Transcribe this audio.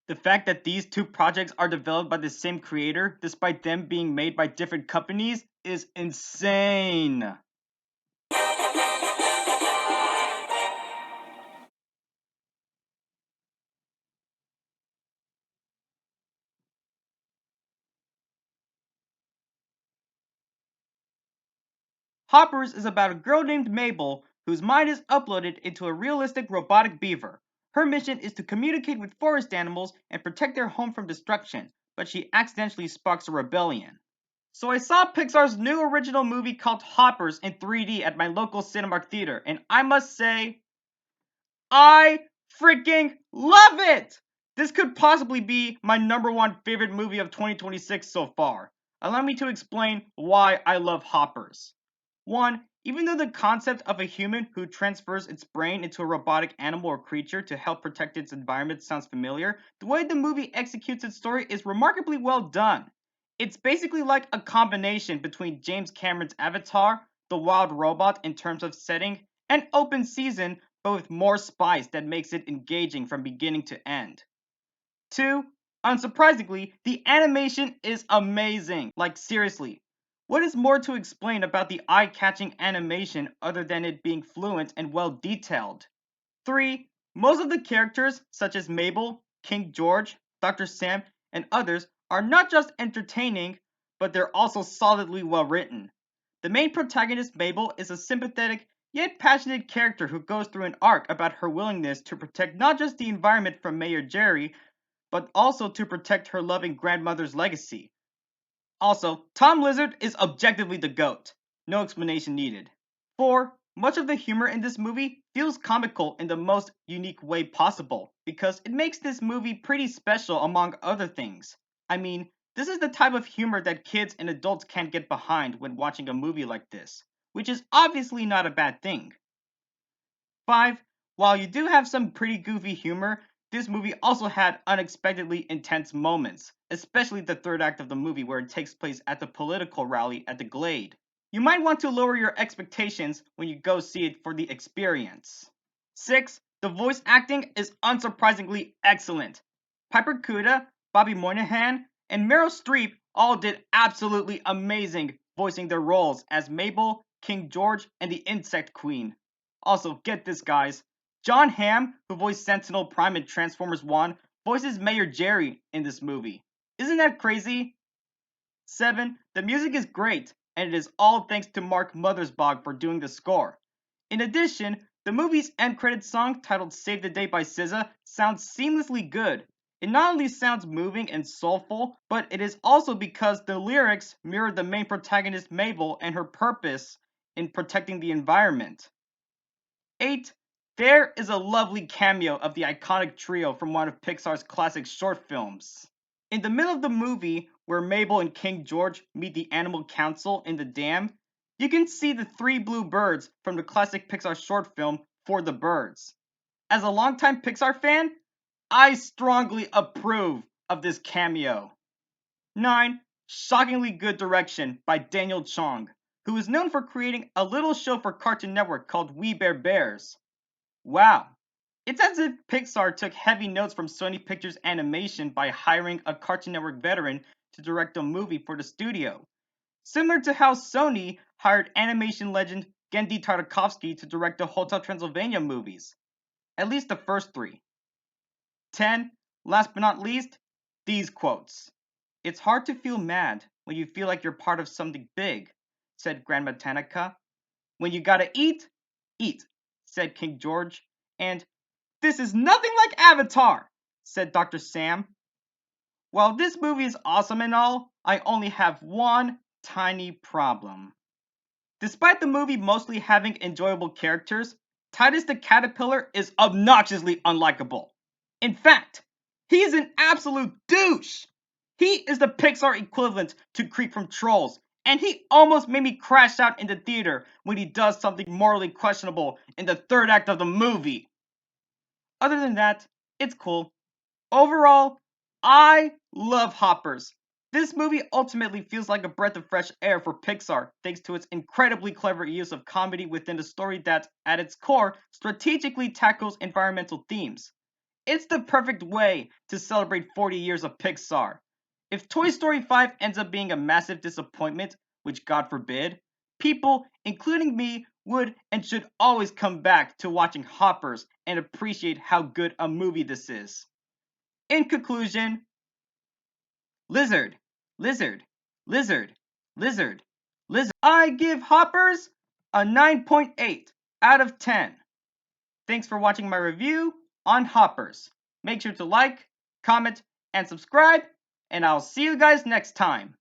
The fact that these two projects are developed by the same creator, despite them being made by different companies, is insane. Hoppers is about a girl named Mabel whose mind is uploaded into a realistic robotic beaver. Her mission is to communicate with forest animals and protect their home from destruction, but she accidentally sparks a rebellion. So I saw Pixar's new original movie called Hoppers in 3D at my local Cinemark theater, and I must say, I freaking love it! This could possibly be my number one favorite movie of 2026 so far. Allow me to explain why I love Hoppers. 1. Even though the concept of a human who transfers its brain into a robotic animal or creature to help protect its environment sounds familiar, the way the movie executes its story is remarkably well done. It's basically like a combination between James Cameron's Avatar, The Wild Robot in terms of setting, and Open Season, but with more spice that makes it engaging from beginning to end. 2. Unsurprisingly, the animation is amazing. Like, seriously. What is more to explain about the eye catching animation other than it being fluent and well detailed? 3. Most of the characters, such as Mabel, King George, Dr. Sam, and others, are not just entertaining, but they're also solidly well written. The main protagonist, Mabel, is a sympathetic yet passionate character who goes through an arc about her willingness to protect not just the environment from Mayor Jerry, but also to protect her loving grandmother's legacy. Also, Tom Lizard is objectively the GOAT. No explanation needed. 4. Much of the humor in this movie feels comical in the most unique way possible, because it makes this movie pretty special among other things. I mean, this is the type of humor that kids and adults can't get behind when watching a movie like this, which is obviously not a bad thing. 5. While you do have some pretty goofy humor, this movie also had unexpectedly intense moments, especially the third act of the movie where it takes place at the political rally at the Glade. You might want to lower your expectations when you go see it for the experience. 6. The voice acting is unsurprisingly excellent. Piper Kuda, Bobby Moynihan, and Meryl Streep all did absolutely amazing voicing their roles as Mabel, King George, and the Insect Queen. Also, get this, guys. John Hamm, who voiced Sentinel Prime in Transformers 1, voices Mayor Jerry in this movie. Isn't that crazy? 7. The music is great, and it is all thanks to Mark Mothersbaugh for doing the score. In addition, the movie's end credits song, titled Save the Day by SZA, sounds seamlessly good. It not only sounds moving and soulful, but it is also because the lyrics mirror the main protagonist Mabel and her purpose in protecting the environment. 8. There is a lovely cameo of the iconic trio from one of Pixar's classic short films. In the middle of the movie, where Mabel and King George meet the Animal Council in the dam, you can see the three blue birds from the classic Pixar short film For the Birds. As a longtime Pixar fan, I strongly approve of this cameo. 9. Shockingly good direction by Daniel Chong, who is known for creating a little show for Cartoon Network called We Bare Bears. Wow. It's as if Pixar took heavy notes from Sony Pictures Animation by hiring a Cartoon Network veteran to direct a movie for the studio. Similar to how Sony hired animation legend Gendy Tartakovsky to direct the Hotel Transylvania movies. At least the first three. 10. Last but not least, these quotes. It's hard to feel mad when you feel like you're part of something big, said Grandma Tanaka. When you gotta eat, said King George. And this is nothing like Avatar, said Dr. Sam. While this movie is awesome and all, I only have one tiny problem. Despite the movie mostly having enjoyable characters, Titus the Caterpillar is obnoxiously unlikable. In fact, he is an absolute douche. He is the Pixar equivalent to Creek from Trolls, and he almost made me crash out in the theater when he does something morally questionable in the third act of the movie. Other than that, it's cool. Overall, I love Hoppers. This movie ultimately feels like a breath of fresh air for Pixar, thanks to its incredibly clever use of comedy within a story that, at its core, strategically tackles environmental themes. It's the perfect way to celebrate 40 years of Pixar. If Toy Story 5 ends up being a massive disappointment, which God forbid, people, including me, would and should always come back to watching Hoppers and appreciate how good a movie this is. In conclusion, lizard, lizard, lizard, lizard, lizard. I give Hoppers a 9.8 out of 10. Thanks for watching my review on Hoppers. Make sure to like, comment, and subscribe, and I'll see you guys next time.